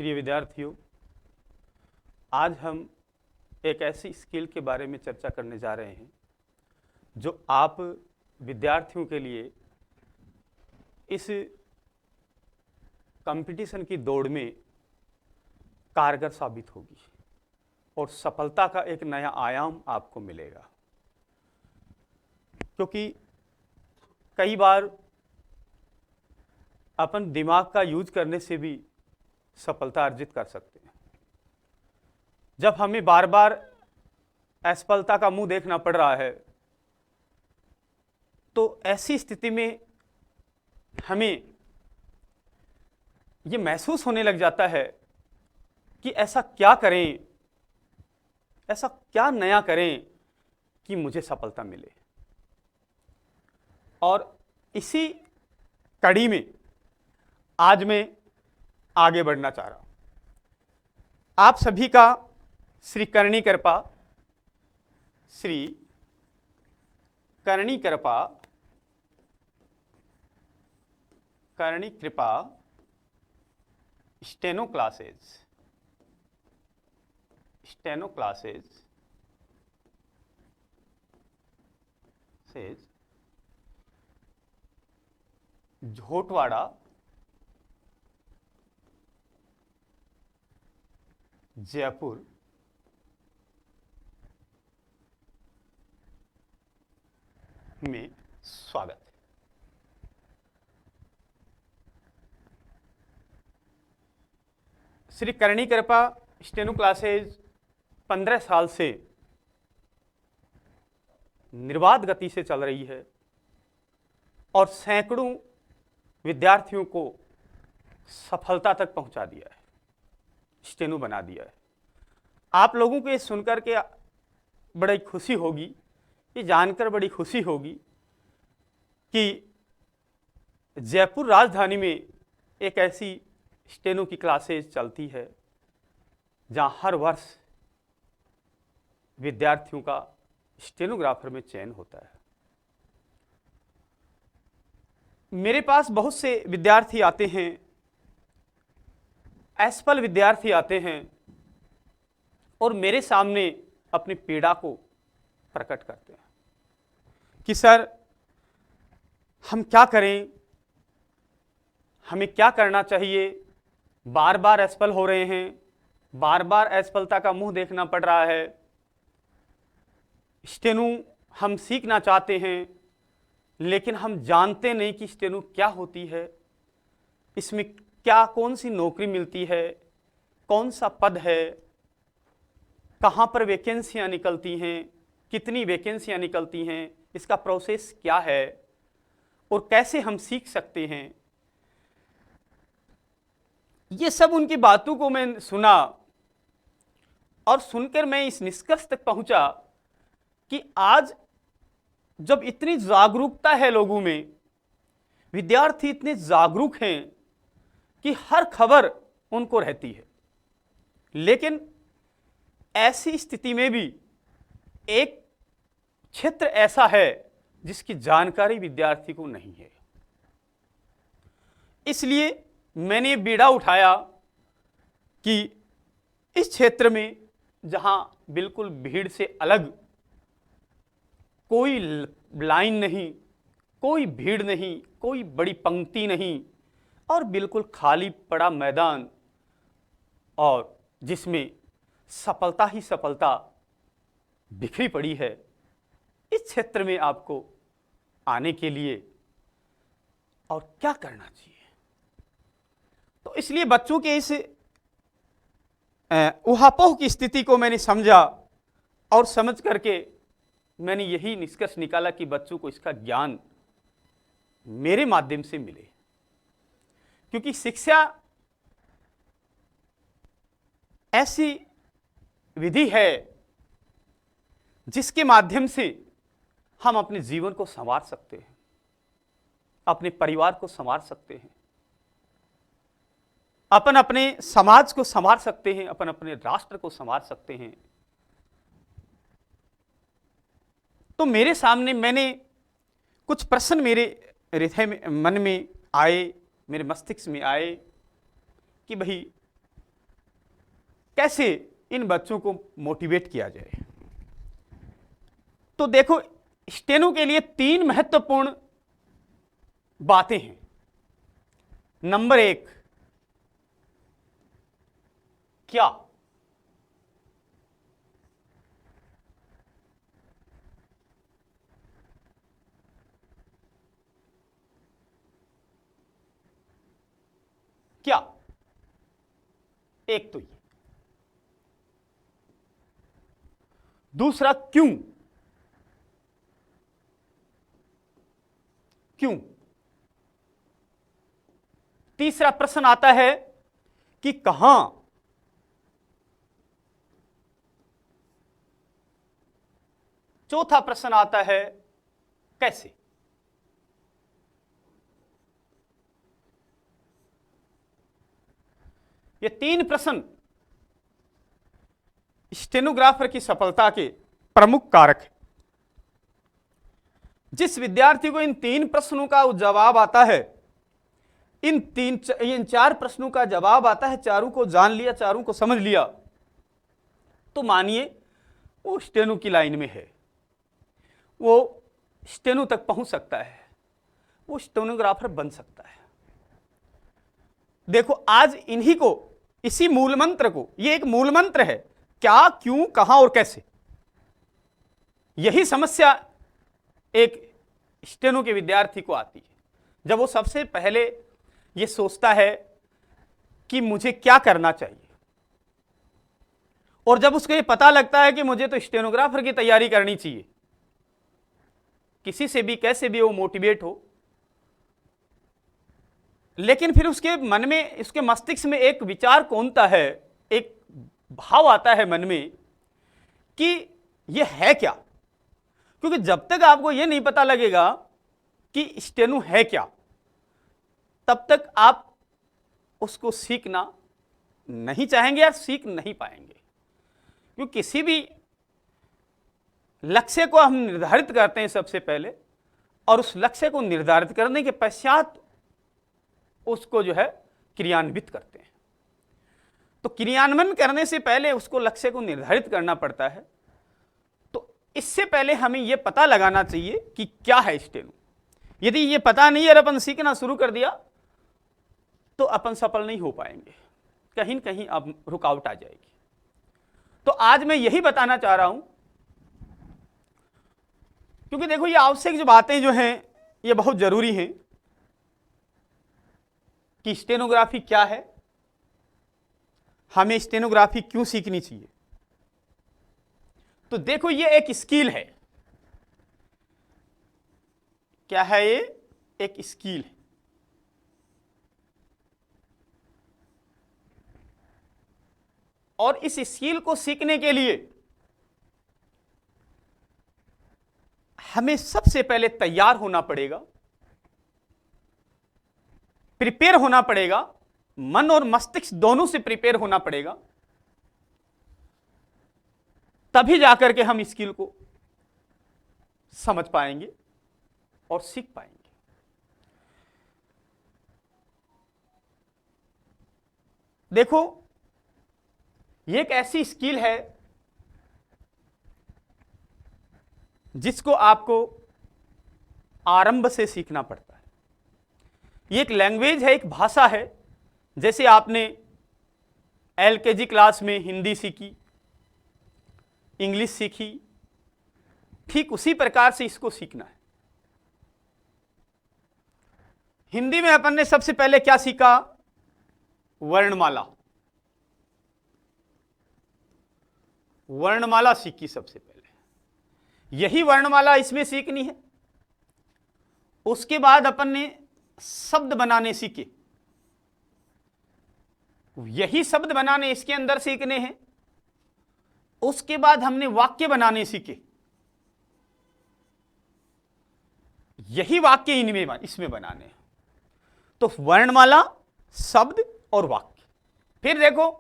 प्रिय विद्यार्थियों, आज हम एक ऐसी स्किल के बारे में चर्चा करने जा रहे हैं जो आप विद्यार्थियों के लिए इस कंपटीशन की दौड़ में कारगर साबित होगी और सफलता का एक नया आयाम आपको मिलेगा। क्योंकि कई बार अपन दिमाग का यूज करने से भी सफलता अर्जित कर सकते हैं। जब हमें बार बार असफलता का मुंह देखना पड़ रहा है तो ऐसी स्थिति में हमें ये महसूस होने लग जाता है कि ऐसा क्या करें, ऐसा क्या नया करें कि मुझे सफलता मिले। और इसी कड़ी में आज मैं आगे बढ़ना चाह रहा हूं। आप सभी का श्री करणी कृपा स्टेनो क्लासेज से झोटवाड़ा जयपुर में स्वागत है। श्री करणी कृपा स्टेनो क्लासेज 15 साल से निर्बाध गति से चल रही है और सैकड़ों विद्यार्थियों को सफलता तक पहुंचा दिया है, स्टेनो बना दिया है। आप लोगों को ये सुनकर के बड़ी खुशी होगी, ये जानकर बड़ी खुशी होगी कि जयपुर राजधानी में एक ऐसी स्टेनो की क्लासेज चलती है जहां हर वर्ष विद्यार्थियों का स्टेनोग्राफर में चयन होता है। मेरे पास बहुत से विद्यार्थी आते हैं, असफल विद्यार्थी आते हैं और मेरे सामने अपनी पीड़ा को प्रकट करते हैं कि सर हम क्या करें, हमें क्या करना चाहिए, बार बार असफल हो रहे हैं, बार बार असफलता का मुंह देखना पड़ रहा है, स्टेनो हम सीखना चाहते हैं लेकिन हम जानते नहीं कि स्टेनो क्या होती है, इसमें क्या कौन सी नौकरी मिलती है, कौन सा पद है, कहाँ पर वैकेंसियाँ निकलती हैं, कितनी वैकेंसियाँ निकलती हैं, इसका प्रोसेस क्या है और कैसे हम सीख सकते हैं। ये सब उनकी बातों को मैं सुना और सुनकर मैं इस निष्कर्ष तक पहुंचा कि आज जब इतनी जागरूकता है लोगों में, विद्यार्थी इतने जागरूक हैं कि हर खबर उनको रहती है, लेकिन ऐसी स्थिति में भी एक क्षेत्र ऐसा है जिसकी जानकारी विद्यार्थी को नहीं है। इसलिए मैंने बीड़ा उठाया कि इस क्षेत्र में जहां बिल्कुल भीड़ से अलग, कोई लाइन नहीं, कोई भीड़ नहीं, कोई बड़ी पंक्ति नहीं और बिल्कुल खाली पड़ा मैदान, और जिसमें सफलता ही सफलता बिखरी पड़ी है, इस क्षेत्र में आपको आने के लिए और क्या करना चाहिए। तो इसलिए बच्चों के इस ऊहापोह की स्थिति को मैंने समझा और समझ करके मैंने यही निष्कर्ष निकाला कि बच्चों को इसका ज्ञान मेरे माध्यम से मिले, क्योंकि शिक्षा ऐसी विधि है जिसके माध्यम से हम अपने जीवन को संवार सकते हैं, अपने परिवार को संवार सकते हैं, अपन अपने समाज को संवार सकते हैं, अपन अपने राष्ट्र को संवार सकते हैं। तो मेरे सामने मैंने कुछ प्रश्न मेरे हृदय में, मन में आए, मेरे मस्तिष्क में आए कि भाई कैसे इन बच्चों को मोटिवेट किया जाए। तो देखो, स्टेनो के लिए 3 महत्वपूर्ण बातें हैं। नंबर 1, क्या? क्या? एक तो ये। दूसरा, क्यों? क्यों? तीसरा प्रश्न आता है कि कहां? चौथा प्रश्न आता है कैसे? ये 3 प्रश्न स्टेनोग्राफर की सफलता के प्रमुख कारक हैं। जिस विद्यार्थी को इन 3 प्रश्नों का जवाब आता है, इन 4 प्रश्नों का जवाब आता है, चारों को जान लिया, चारों को समझ लिया, तो मानिए वो स्टेनो की लाइन में है, वो स्टेनो तक पहुंच सकता है, वो स्टेनोग्राफर बन सकता है। देखो, आज इन्हीं को, इसी मूल मंत्र को, ये एक मूल मंत्र है, क्या, क्यों, कहां और कैसे। यही समस्या एक स्टेनो के विद्यार्थी को आती है, जब वो सबसे पहले ये सोचता है कि मुझे क्या करना चाहिए, और जब उसको ये पता लगता है कि मुझे तो स्टेनोग्राफर की तैयारी करनी चाहिए, किसी से भी कैसे भी वो मोटिवेट हो, लेकिन फिर उसके मन में, उसके मस्तिष्क में एक विचार कौनता है, एक भाव आता है मन में कि यह है क्या। क्योंकि जब तक आपको यह नहीं पता लगेगा कि स्टेनो है क्या, तब तक आप उसको सीखना नहीं चाहेंगे या सीख नहीं पाएंगे। क्योंकि किसी भी लक्ष्य को हम निर्धारित करते हैं सबसे पहले, और उस लक्ष्य को निर्धारित करने के पश्चात उसको जो है क्रियान्वित करते हैं। तो क्रियान्वयन करने से पहले उसको लक्ष्य को निर्धारित करना पड़ता है। तो इससे पहले हमें यह पता लगाना चाहिए कि क्या है स्टेनो। यदि ये पता नहीं है और अपन सीखना शुरू कर दिया तो अपन सफल नहीं हो पाएंगे, कहीं न कहीं अब रुकावट आ जाएगी। तो आज मैं यही बताना चाह रहा हूं, क्योंकि देखो ये आवश्यक जो बातें जो हैं ये बहुत जरूरी हैं कि स्टेनोग्राफी क्या है, हमें स्टेनोग्राफी क्यों सीखनी चाहिए। तो देखो ये एक स्किल है। क्या है ये? एक स्किल है। और इस स्किल को सीखने के लिए हमें सबसे पहले तैयार होना पड़ेगा, प्रिपेयर होना पड़ेगा, मन और मस्तिष्क दोनों से प्रिपेयर होना पड़ेगा, तभी जाकर के हम स्किल को समझ पाएंगे और सीख पाएंगे। देखो ये एक ऐसी स्किल है जिसको आपको आरंभ से सीखना पड़ता है। ये एक लैंग्वेज है, एक भाषा है। जैसे आपने एलकेजी क्लास में हिंदी सीखी, इंग्लिश सीखी, ठीक उसी प्रकार से इसको सीखना है। हिंदी में अपन ने सबसे पहले क्या सीखा? वर्णमाला। वर्णमाला सीखी सबसे पहले, यही वर्णमाला इसमें सीखनी है। उसके बाद अपन ने शब्द बनाने सीखे, यही शब्द बनाने इसके अंदर सीखने हैं। उसके बाद हमने वाक्य बनाने सीखे, यही वाक्य इनमें इसमें बनाने हैं। तो वर्णमाला, शब्द और वाक्य। फिर देखो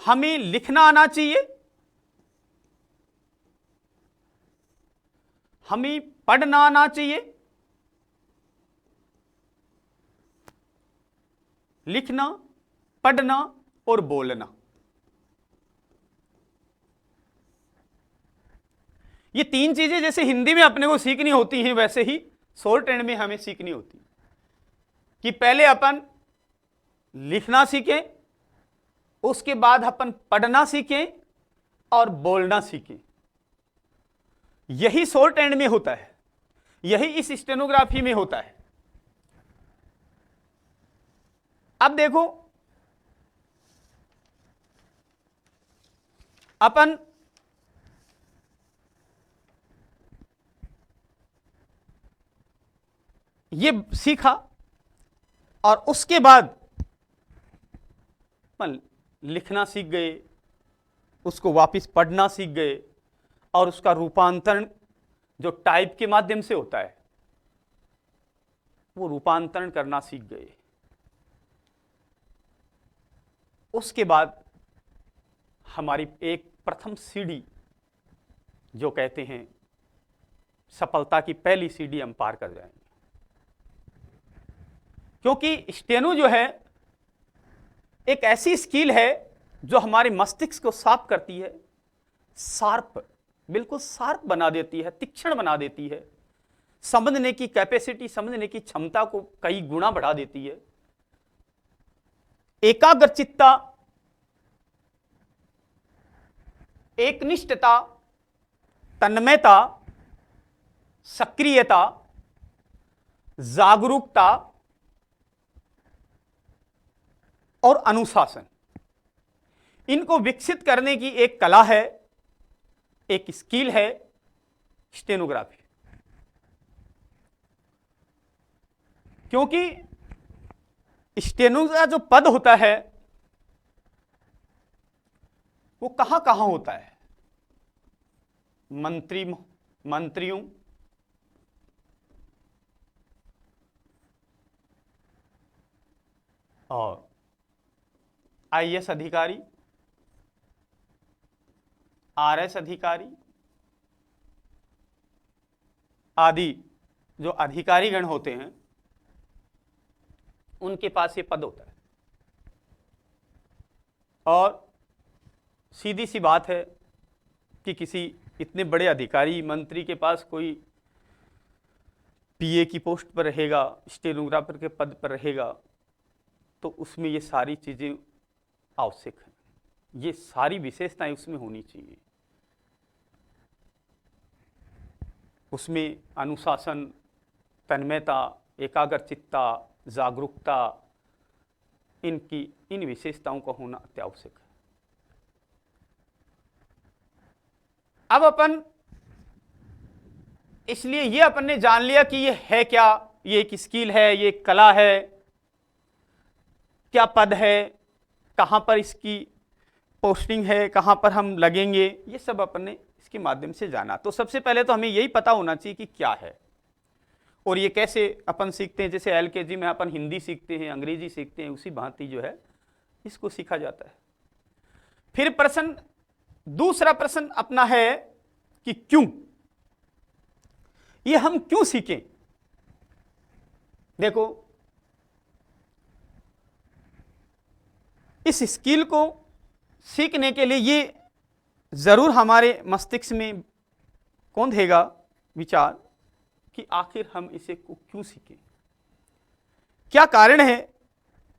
हमें लिखना आना चाहिए, हमें पढ़ना आना चाहिए। लिखना, पढ़ना और बोलना। ये तीन चीजें जैसे हिंदी में अपने को सीखनी होती हैं, वैसे ही शॉर्ट हैंड में हमें सीखनी होती है कि पहले अपन लिखना सीखें, उसके बाद अपन पढ़ना सीखें और बोलना सीखें। यही शॉर्ट हैंड में होता है, यही इस स्टेनोग्राफी में होता है। अब देखो, अपन ये सीखा और उसके बाद अपन लिखना सीख गए, उसको वापस पढ़ना सीख गए और उसका रूपांतरण जो टाइप के माध्यम से होता है वो रूपांतरण करना सीख गए। उसके बाद हमारी एक प्रथम सीढ़ी जो कहते हैं सफलता की पहली सीढ़ी हम पार कर जाएंगे, क्योंकि स्टेनो जो है एक ऐसी स्किल है जो हमारे मस्तिष्क को साफ करती है, शार्प, बिल्कुल शार्प बना देती है, तीक्ष्ण बना देती है, समझने की कैपेसिटी, समझने की क्षमता को कई गुना बढ़ा देती है। एकाग्रचित्ता, एकनिष्ठता, तन्मयता, सक्रियता, जागरूकता और अनुशासन, इनको विकसित करने की एक कला है, एक स्किल है स्टेनोग्राफी। क्योंकि स्टेनो का जो पद होता है वो कहां कहां होता है, मंत्रियों, और आईएएस अधिकारी, आरएस अधिकारी आदि जो अधिकारीगण होते हैं उनके पास ये पद होता है। और सीधी सी बात है कि किसी इतने बड़े अधिकारी मंत्री के पास कोई पीए की पोस्ट पर रहेगा, स्टेनोग्राफर के पद पर रहेगा, तो उसमें ये सारी चीजें आवश्यक हैं, ये सारी विशेषताएं उसमें होनी चाहिए। उसमें अनुशासन, तन्मयता, एकाग्रचित्ता, जागरूकता, इन विशेषताओं का होना अत्यावश्यक है। अब अपन इसलिए ये अपन ने जान लिया कि ये है क्या, ये एक स्किल है, ये एक कला है, क्या पद है, कहां पर इसकी पोस्टिंग है, कहां पर हम लगेंगे, ये सब अपन ने इसके माध्यम से जाना। तो सबसे पहले तो हमें यही पता होना चाहिए कि क्या है और ये कैसे अपन सीखते हैं। जैसे एलकेजी में अपन हिंदी सीखते हैं, अंग्रेजी सीखते हैं, उसी भांति जो है इसको सीखा जाता है। फिर दूसरा प्रश्न अपना है कि क्यों, ये हम क्यों सीखें। देखो, इस स्किल को सीखने के लिए ये जरूर हमारे मस्तिष्क में कौन देगा विचार कि आखिर हम इसे को क्यों सीखें, क्या कारण है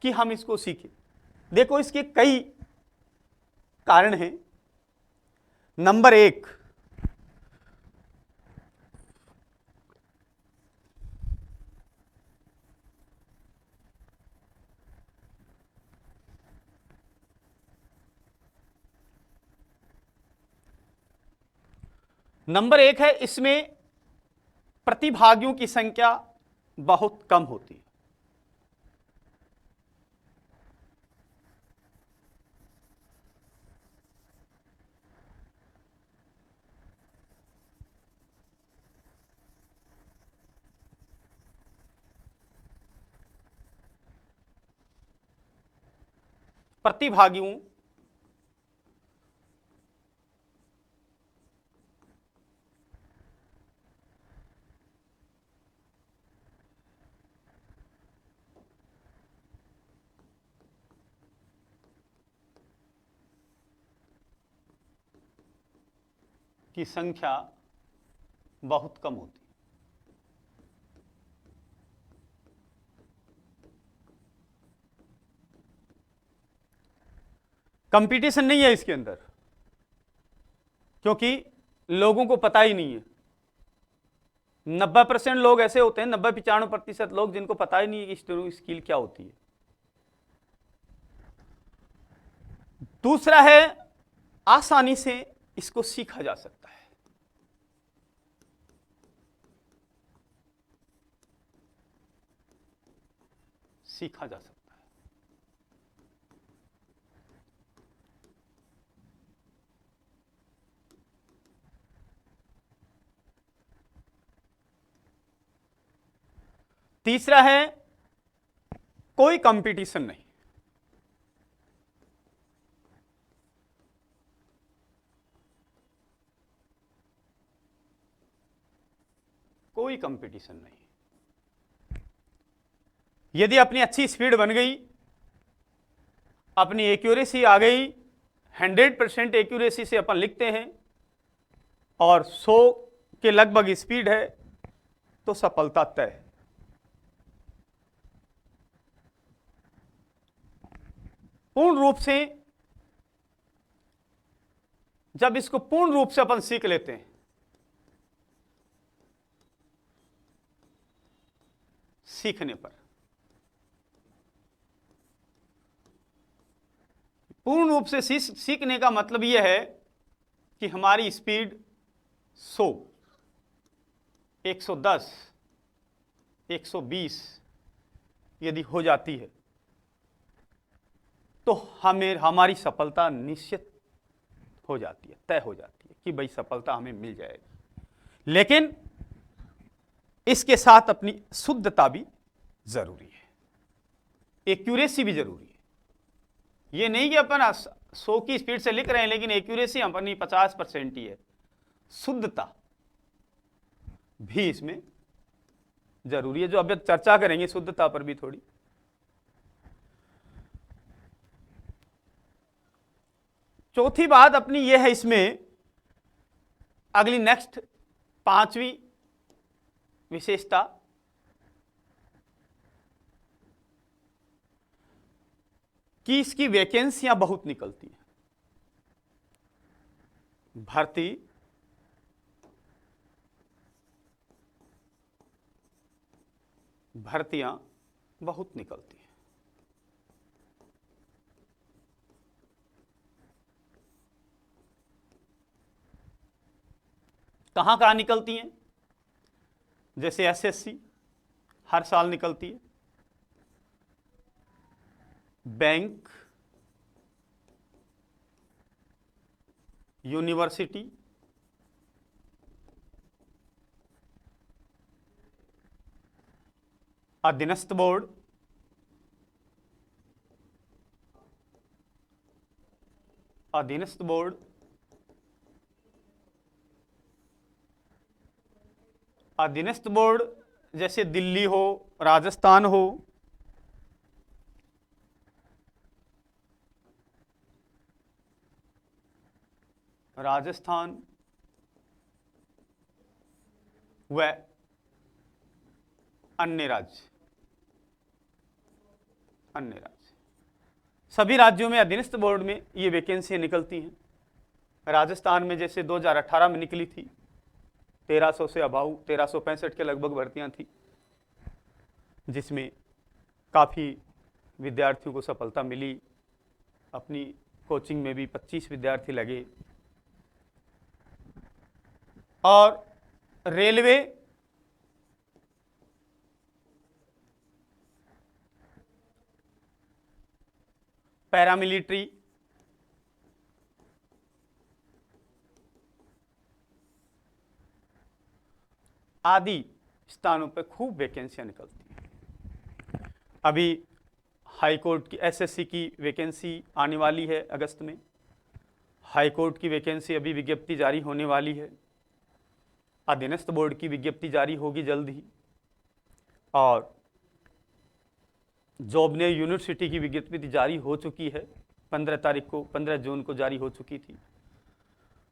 कि हम इसको सीखें। देखो, इसके कई कारण हैं। नंबर 1, है इसमें प्रतिभागियों की संख्या बहुत कम होती है। प्रतिभागियों की संख्या बहुत कम होती है। कंपटीशन नहीं है इसके अंदर, क्योंकि लोगों को पता ही नहीं है। 90% लोग ऐसे होते हैं, 90-95% लोग जिनको पता ही नहीं है कि स्टोरी स्किल क्या होती है। दूसरा है, आसानी से इसको सीखा जा सकता है। सीखा जा सकता है। तीसरा है, कोई कंपटीशन नहीं। कोई कंपटीशन नहीं। यदि अपनी अच्छी स्पीड बन गई, अपनी एक्यूरेसी आ गई, 100% एक्यूरेसी से अपन लिखते हैं और 100 के लगभग स्पीड है, तो सफलता तय है। पूर्ण रूप से जब इसको पूर्ण रूप से अपन सीख लेते हैं, सीखने पर पूर्ण रूप से सीखने का मतलब यह है कि हमारी स्पीड 100, 110, 120 यदि हो जाती है तो हमारी सफलता निश्चित हो जाती है, तय हो जाती है कि भाई सफलता हमें मिल जाएगी। लेकिन इसके साथ अपनी शुद्धता भी जरूरी है, एक्यूरेसी भी जरूरी है। ये नहीं कि अपन 100 की स्पीड से लिख रहे हैं लेकिन एक्यूरेसी अपनी 50% ही है। शुद्धता भी इसमें जरूरी है, जो अब चर्चा करेंगे शुद्धता पर भी थोड़ी। चौथी बात अपनी यह है इसमें, अगली नेक्स्ट 5वीं विशेषता, कि इसकी वैकेंसियां बहुत निकलती हैं। भर्तियां बहुत निकलती हैं। कहां कहां निकलती हैं? जैसे एसएससी हर साल निकलती है, बैंक, यूनिवर्सिटी, अधीनस्थ बोर्ड, अधीनस्थ बोर्ड जैसे दिल्ली हो, राजस्थान हो, व अन्य राज्य सभी राज्यों में अधीनस्थ बोर्ड में ये वैकेंसियां निकलती हैं। राजस्थान में जैसे 2018 में निकली थी, 1300 से अबाउ 1365 के लगभग भर्तियां थी, जिसमें काफ़ी विद्यार्थियों को सफलता मिली। अपनी कोचिंग में भी 25 विद्यार्थी लगे। और रेलवे, पैरामिलिट्री, आदि स्थानों पर खूब वैकेंसियां निकलती हैं। अभी हाई कोर्ट की एसएससी की वैकेंसी आने वाली है अगस्त में। हाई कोर्ट की वैकेंसी अभी विज्ञप्ति जारी होने वाली है। अधीनस्थ बोर्ड की विज्ञप्ति जारी होगी जल्द ही। और जॉब ने यूनिवर्सिटी की विज्ञप्ति जारी हो चुकी है, 15 जून को जारी हो चुकी थी।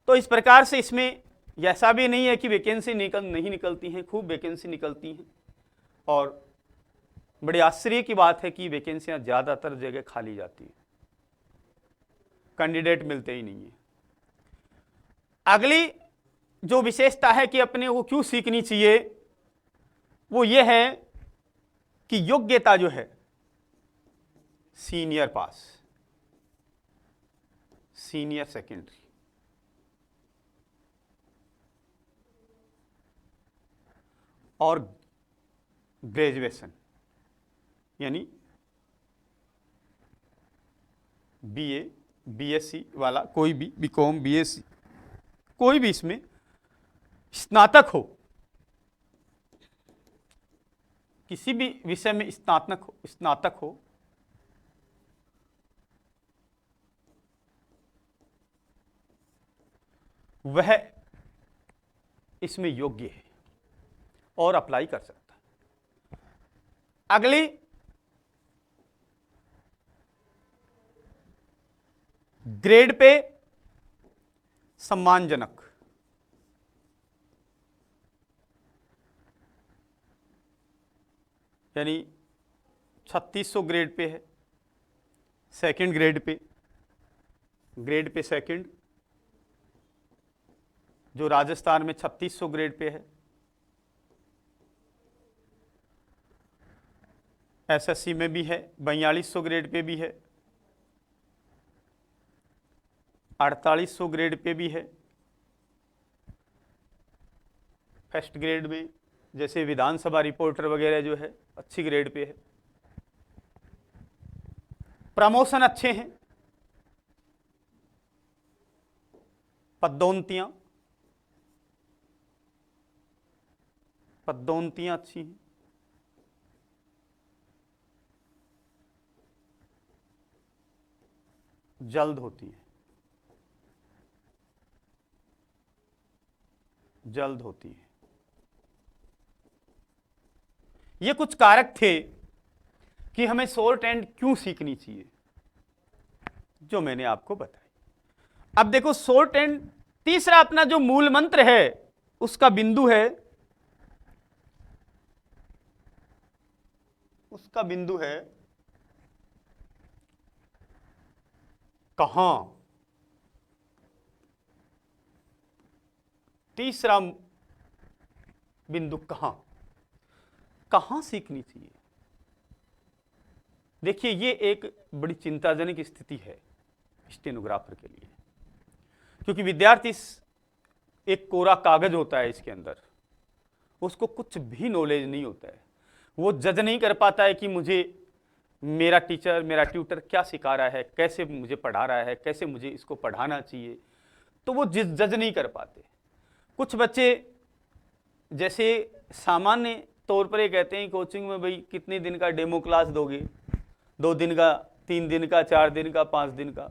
तो इस प्रकार से इसमें ये ऐसा भी नहीं है कि वैकेंसी नहीं निकलती हैं, खूब वैकेंसी निकलती हैं और बड़े आश्चर्य की बात है कि वैकेंसियां ज़्यादातर जगह खाली जाती हैं, कैंडिडेट मिलते ही नहीं है। अगली जो विशेषता है कि अपने को क्यों सीखनी चाहिए वो ये है कि योग्यता जो है सीनियर पास, सीनियर सेकेंडरी, और ग्रेजुएशन यानी बीए, बीएससी वाला कोई भी, बीकॉम, बीएससी, कोई भी इसमें स्नातक हो, किसी भी विषय में स्नातक हो वह इसमें योग्य है और अप्लाई कर सकता है। अगली ग्रेड पे सम्मानजनक, यानी 3600 ग्रेड पे है, सेकंड ग्रेड पे सेकंड, जो राजस्थान में 3600 ग्रेड पे है, एसएससी में भी है 4200 ग्रेड पे भी है, 4800 ग्रेड पे भी है, फर्स्ट ग्रेड में जैसे विधानसभा रिपोर्टर वगैरह जो है अच्छी ग्रेड पे है, प्रमोशन अच्छे हैं, पदोन्नतियां अच्छी हैं, जल्द होती है, ये कुछ कारक थे कि हमें शॉर्ट हैंड क्यों सीखनी चाहिए, जो मैंने आपको बताई। अब देखो शॉर्ट हैंड, तीसरा अपना जो मूल मंत्र है उसका बिंदु है, कहां। तीसरा बिंदु कहां सीखनी चाहिए। देखिए ये एक बड़ी चिंताजनक स्थिति है स्टेनोग्राफर के लिए, क्योंकि विद्यार्थी एक कोरा कागज होता है, इसके अंदर उसको कुछ भी नॉलेज नहीं होता है, वो जज नहीं कर पाता है कि मुझे मेरा टीचर, मेरा ट्यूटर क्या सिखा रहा है, कैसे मुझे पढ़ा रहा है, कैसे मुझे इसको पढ़ाना चाहिए, तो वो जज नहीं कर पाते। कुछ बच्चे जैसे सामान्य तौर पर ये कहते हैं कोचिंग में भाई कितने दिन का डेमो क्लास दोगे, 2 दिन का, 3 दिन का, 4 दिन का, 5 दिन का।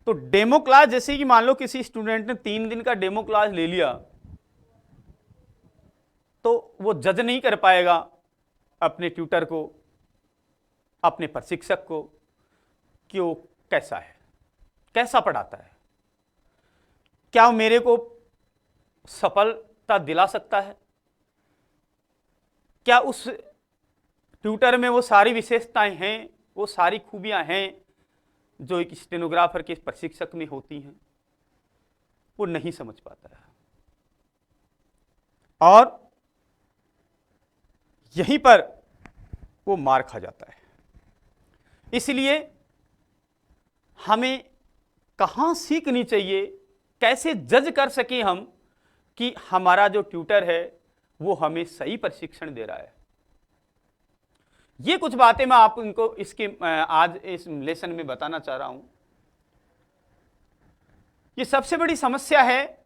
तो डेमो क्लास जैसे कि मान लो किसी स्टूडेंट ने 3 दिन का डेमो क्लास ले लिया तो वो जज नहीं कर पाएगा अपने ट्यूटर को, अपने प्रशिक्षक को कि वो कैसा है, कैसा पढ़ाता है, क्या वो मेरे को सफलता दिला सकता है, क्या उस ट्यूटर में वो सारी विशेषताएं हैं, वो सारी खूबियां हैं जो एक स्टेनोग्राफर के प्रशिक्षक में होती हैं। वो नहीं समझ पाता है और यहीं पर वो मार खा जाता है। इसलिए हमें कहां सीखनी चाहिए, कैसे जज कर सके हम कि हमारा जो ट्यूटर है वो हमें सही प्रशिक्षण दे रहा है। ये कुछ बातें मैं आप इनको इसके आज इस लेसन में बताना चाह रहा हूं। ये सबसे बड़ी समस्या है,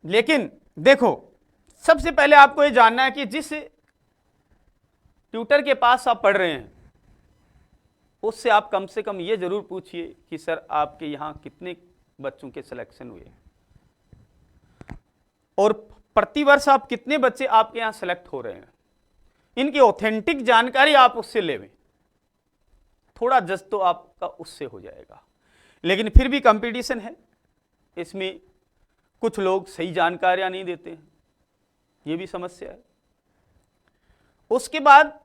लेकिन देखो सबसे पहले आपको ये जानना है कि जिस ट्यूटर के पास आप पढ़ रहे हैं उससे आप कम से कम ये जरूर पूछिए कि सर आपके यहां कितने बच्चों के सिलेक्शन हुए और प्रतिवर्ष आप कितने बच्चे आपके यहां सेलेक्ट हो रहे हैं। इनकी ऑथेंटिक जानकारी आप उससे लेवें, थोड़ा जज तो आपका उससे हो जाएगा। लेकिन फिर भी कंपटीशन है, इसमें कुछ लोग सही जानकारियां नहीं देते हैं, ये भी समस्या है। उसके बाद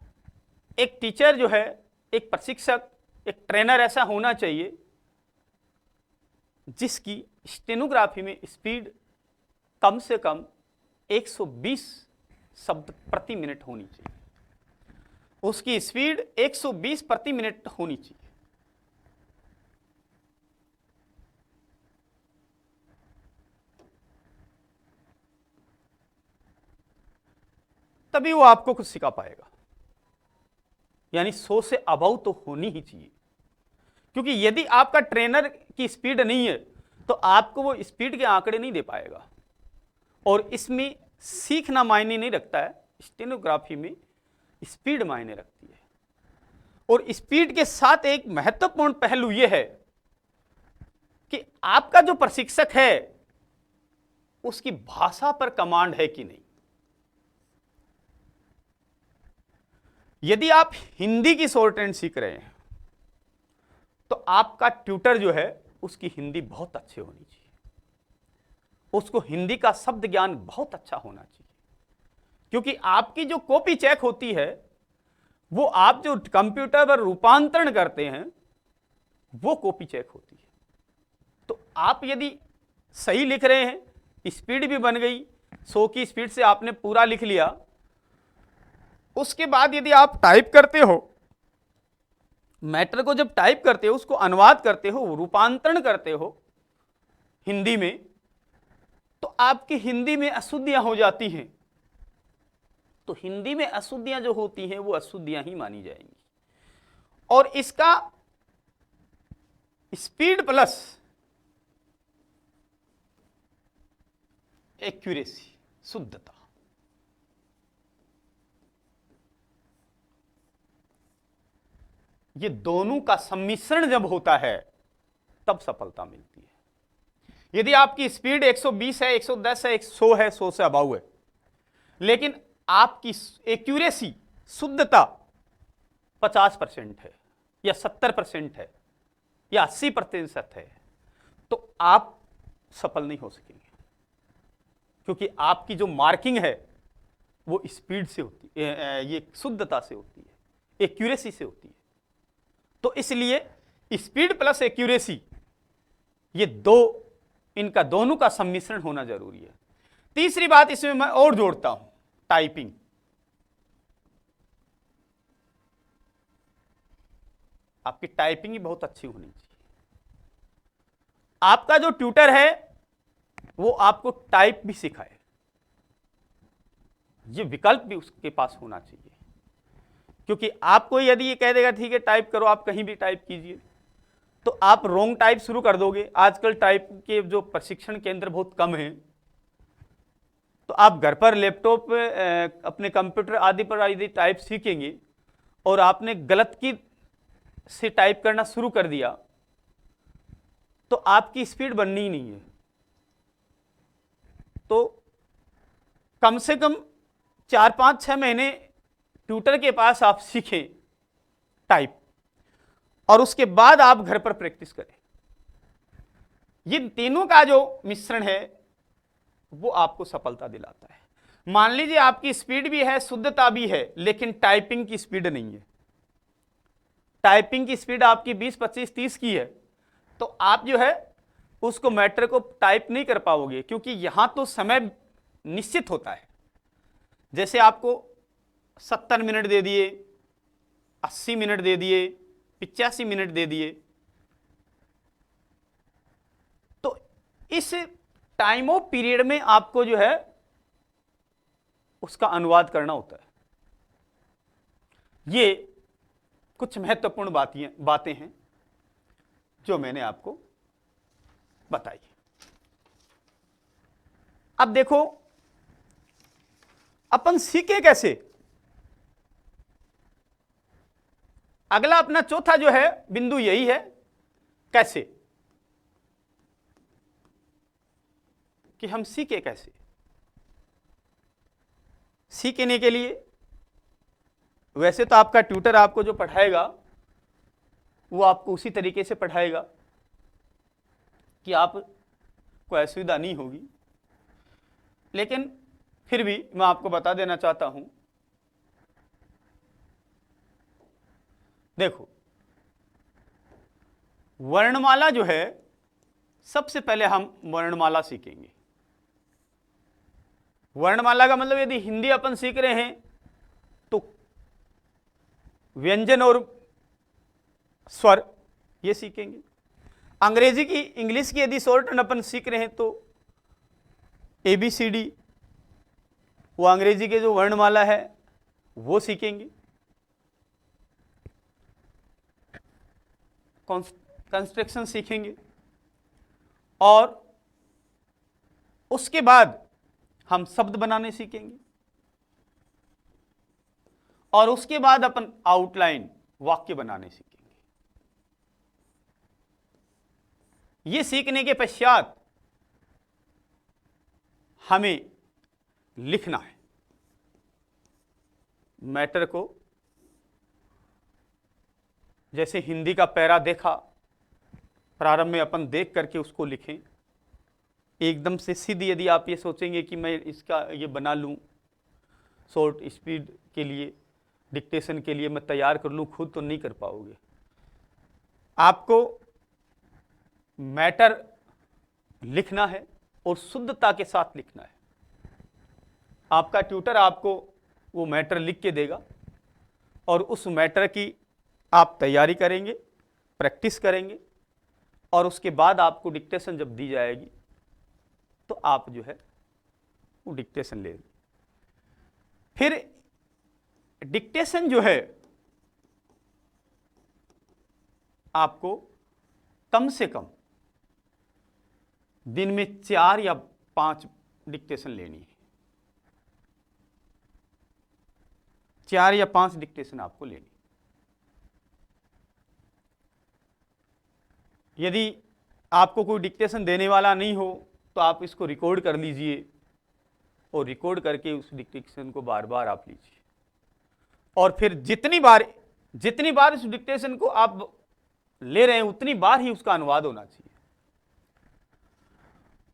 एक टीचर जो है, एक प्रशिक्षक, एक ट्रेनर ऐसा होना चाहिए जिसकी स्टेनोग्राफी में स्पीड कम से कम 120 शब्द प्रति मिनट होनी चाहिए। उसकी स्पीड 120 प्रति मिनट होनी चाहिए। तभी वो आपको कुछ सिखा पाएगा। यानी 100 से अबव तो होनी ही चाहिए, क्योंकि यदि आपका ट्रेनर की स्पीड नहीं है तो आपको वो स्पीड के आंकड़े नहीं दे पाएगा। और इसमें सीखना मायने नहीं रखता है, स्टेनोग्राफी में स्पीड मायने रखती है। और स्पीड के साथ एक महत्वपूर्ण पहलू यह है कि आपका जो प्रशिक्षक है उसकी भाषा पर कमांड है कि नहीं। यदि आप हिंदी की शॉर्ट हैंड सीख रहे हैं तो आपका ट्यूटर जो है उसकी हिंदी बहुत अच्छी होनी चाहिए, उसको हिंदी का शब्द ज्ञान बहुत अच्छा होना चाहिए। क्योंकि आपकी जो कॉपी चेक होती है वो आप जो कंप्यूटर पर रूपांतरण करते हैं वो कॉपी चेक होती है। तो आप यदि सही लिख रहे हैं, स्पीड भी बन गई, 100 की स्पीड से आपने पूरा लिख लिया, उसके बाद यदि आप टाइप करते हो, मैटर को जब टाइप करते हो, उसको अनुवाद करते हो, रूपांतरण करते हो हिंदी में, तो आपकी हिंदी में अशुद्धियां हो जाती हैं। तो हिंदी में अशुद्धियां जो होती हैं वो अशुद्धियां ही मानी जाएंगी। और इसका स्पीड प्लस एक्यूरेसी, शुद्धता, ये दोनों का सम्मिश्रण जब होता है तब सफलता मिलती है। यदि आपकी स्पीड 120 है, 110 है, 100 है, 100 से अबाउ है, लेकिन आपकी एक्यूरेसी, शुद्धता 50% है या 70% है या 80% है, तो आप सफल नहीं हो सकेंगे। क्योंकि आपकी जो मार्किंग है वो स्पीड से होती है, ये शुद्धता से होती है, एक्यूरेसी से होती है। तो इसलिए स्पीड प्लस एक्यूरेसी, ये इनका दोनों का सम्मिश्रण होना जरूरी है। तीसरी बात इसमें मैं और जोड़ता हूं, टाइपिंग। आपकी टाइपिंग ही बहुत अच्छी होनी चाहिए। आपका जो ट्यूटर है वो आपको टाइप भी सिखाए, ये विकल्प भी उसके पास होना चाहिए। क्योंकि आपको यदि ये कह देगा ठीक है टाइप करो, आप कहीं भी टाइप कीजिए, तो आप रॉन्ग टाइप शुरू कर दोगे। आजकल टाइप के जो प्रशिक्षण केंद्र बहुत कम हैं, तो आप घर पर लैपटॉप, अपने कंप्यूटर आदि पर यदि टाइप सीखेंगे और आपने गलत की से टाइप करना शुरू कर दिया तो आपकी स्पीड बननी ही नहीं है। तो कम से कम 4-5-6 महीने ट्यूटर के पास आप सीखें टाइप, और उसके बाद आप घर पर प्रैक्टिस करें। ये तीनों का जो मिश्रण है वो आपको सफलता दिलाता है। मान लीजिए आपकी स्पीड भी है, शुद्धता भी है, लेकिन टाइपिंग की स्पीड नहीं है। टाइपिंग की स्पीड आपकी 20, 25, 30 की है, तो आप जो है उसको मैटर को टाइप नहीं कर पाओगे। क्योंकि यहां तो समय निश्चित होता है। जैसे आपको 70 मिनट दे दिए, 80 मिनट दे दिए, 85 मिनट दे दिए, तो इस टाइम ऑफ पीरियड में आपको जो है उसका अनुवाद करना होता है। ये कुछ महत्वपूर्ण बातें हैं जो मैंने आपको बताई। अब देखो अपन सीखे कैसे। अगला अपना चौथा जो है बिंदु यही है, कैसे, कि हम सीखे कैसे। सीखने के लिए वैसे तो आपका ट्यूटर आपको जो पढ़ाएगा वो आपको उसी तरीके से पढ़ाएगा कि आपको असुविधा नहीं होगी। लेकिन फिर भी मैं आपको बता देना चाहता हूं, देखो वर्णमाला जो है, सबसे पहले हम वर्णमाला सीखेंगे। वर्णमाला का मतलब यदि हिंदी अपन सीख रहे हैं तो व्यंजन और स्वर ये सीखेंगे। अंग्रेजी की, इंग्लिश की यदि शॉर्ट हैंड अपन सीख रहे हैं तो ABCD, वो अंग्रेजी के जो वर्णमाला है वो सीखेंगे। कंस्ट्रक्शन सीखेंगे और उसके बाद हम शब्द बनाने सीखेंगे और उसके बाद अपन आउटलाइन वाक्य बनाने सीखेंगे। ये सीखने के पश्चात हमें लिखना है मैटर को। जैसे हिंदी का पैरा देखा, प्रारंभ में अपन देख करके उसको लिखें। एकदम से सीधी यदि आप ये सोचेंगे कि मैं इसका ये बना लूं, शॉर्ट स्पीड के लिए, डिक्टेशन के लिए मैं तैयार कर लूं, खुद तो नहीं कर पाओगे। आपको मैटर लिखना है और शुद्धता के साथ लिखना है। आपका ट्यूटर आपको वो मैटर लिख के देगा और उस मैटर की आप तैयारी करेंगे, प्रैक्टिस करेंगे और उसके बाद आपको डिक्टेशन जब दी जाएगी तो आप जो है वो डिक्टेशन ले। फिर डिक्टेशन जो है आपको कम से कम दिन में 4 या 5 डिक्टेशन लेनी है। 4 या 5 डिक्टेशन आपको लेनी। यदि आपको कोई डिक्टेशन देने वाला नहीं हो तो आप इसको रिकॉर्ड कर लीजिए और रिकॉर्ड करके उस डिक्टेशन को बार बार आप लीजिए और फिर जितनी बार उस डिक्टेशन को आप ले रहे हैं उतनी बार ही उसका अनुवाद होना चाहिए।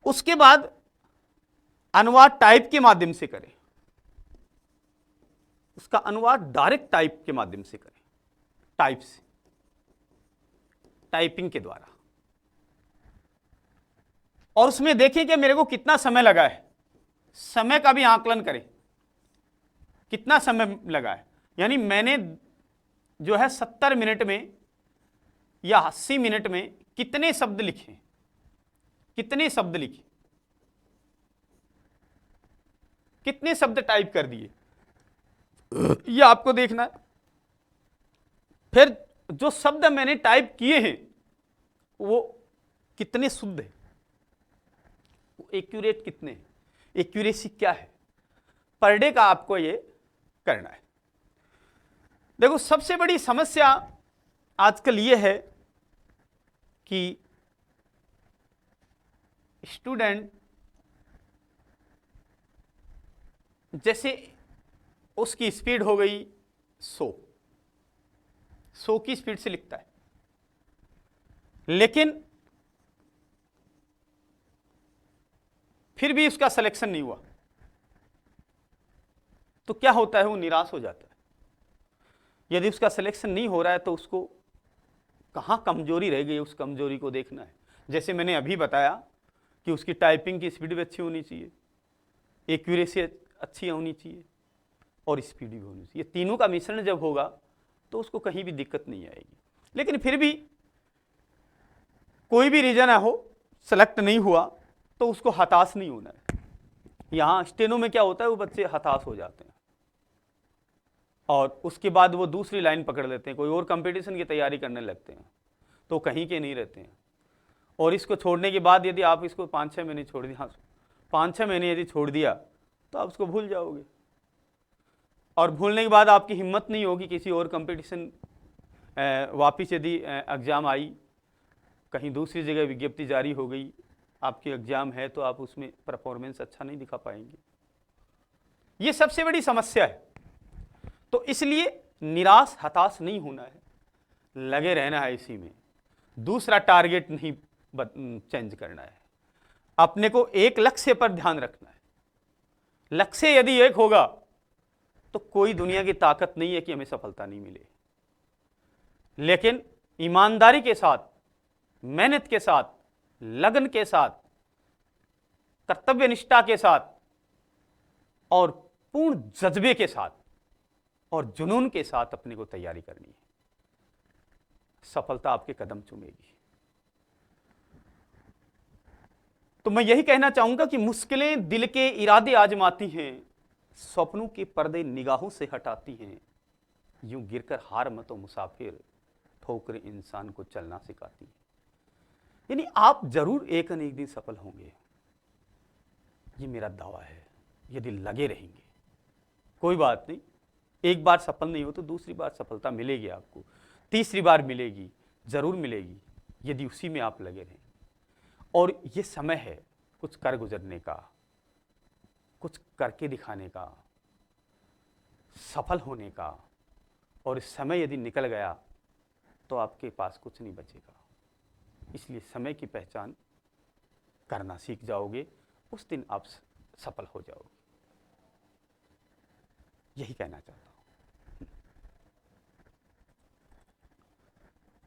उसके बाद अनुवाद टाइप के माध्यम से करें, उसका अनुवाद डायरेक्ट टाइप के माध्यम से करें, टाइप से, टाइपिंग के द्वारा। और उसमें देखें कि मेरे को कितना समय लगा है, समय का भी आकलन करें, कितना समय लगा है। यानी मैंने जो है 70 मिनट में या 80 मिनट में कितने शब्द लिखे, कितने शब्द लिखे, कितने शब्द टाइप कर दिए, ये आपको देखना है। फिर जो शब्द मैंने टाइप किए हैं वो कितने शुद्ध है, वो एक्यूरेट कितने हैं, एक्यूरेसी क्या है, पर डे का आपको ये करना है। देखो सबसे बड़ी समस्या आजकल ये है कि स्टूडेंट जैसे उसकी स्पीड हो गई 100 की स्पीड से लिखता है, लेकिन फिर भी उसका सिलेक्शन नहीं हुआ तो क्या होता है, वो निराश हो जाता है। यदि उसका सिलेक्शन नहीं हो रहा है तो उसको कहाँ कमजोरी रह गई, उस कमजोरी को देखना है। जैसे मैंने अभी बताया कि उसकी टाइपिंग की स्पीड भी अच्छी होनी चाहिए, एक्यूरेसी अच्छी होनी चाहिए और स्पीड भी होनी चाहिए। ये तीनों का मिश्रण जब होगा तो उसको कहीं भी दिक्कत नहीं आएगी। लेकिन फिर भी कोई भी रीजन हो सेलेक्ट नहीं हुआ तो उसको हताश नहीं होना है। यहाँ स्टेनो में क्या होता है, वो बच्चे हताश हो जाते हैं और उसके बाद वो दूसरी लाइन पकड़ लेते हैं, कोई और कंपटीशन की तैयारी करने लगते हैं, तो कहीं के नहीं रहते हैं। और इसको छोड़ने के बाद यदि आप इसको 5-6 महीने छोड़ दिया, 5-6 महीने यदि छोड़ दिया तो आप उसको भूल जाओगे और भूलने के बाद आपकी हिम्मत नहीं होगी किसी और कंपटीशन वापिस यदि एग्ज़ाम आई, कहीं दूसरी जगह विज्ञप्ति जारी हो गई, आपकी एग्ज़ाम है तो आप उसमें परफॉर्मेंस अच्छा नहीं दिखा पाएंगे। ये सबसे बड़ी समस्या है। तो इसलिए निराश हताश नहीं होना है, लगे रहना है इसी में। दूसरा टारगेट नहीं चेंज करना है, अपने को एक लक्ष्य पर ध्यान रखना है। लक्ष्य यदि एक होगा तो कोई दुनिया की ताकत नहीं है कि हमें सफलता नहीं मिले। लेकिन ईमानदारी के साथ, मेहनत के साथ, लगन के साथ, कर्तव्य निष्ठा के साथ और पूर्ण जज्बे के साथ और जुनून के साथ अपने को तैयारी करनी है, सफलता आपके कदम चूमेगी। तो मैं यही कहना चाहूंगा कि मुश्किलें दिल के इरादे आजमाती हैं, स्वप्नों के पर्दे निगाहों से हटाती हैं, यूं गिरकर हार मतो मुसाफिर, ठोकर इंसान को चलना सिखाती है। यानी आप जरूर एक न एक दिन सफल होंगे, ये मेरा दावा है, यदि लगे रहेंगे। कोई बात नहीं, एक बार सफल नहीं हो तो दूसरी बार सफलता मिलेगी आपको, तीसरी बार मिलेगी, जरूर मिलेगी, यदि उसी में आप लगे रहें। और ये समय है कुछ कर गुजरने का, कुछ करके दिखाने का, सफल होने का। और इस समय यदि निकल गया तो आपके पास कुछ नहीं बचेगा। इसलिए समय की पहचान करना सीख जाओगे, उस दिन आप सफल हो जाओगे। यही कहना चाहता हूं।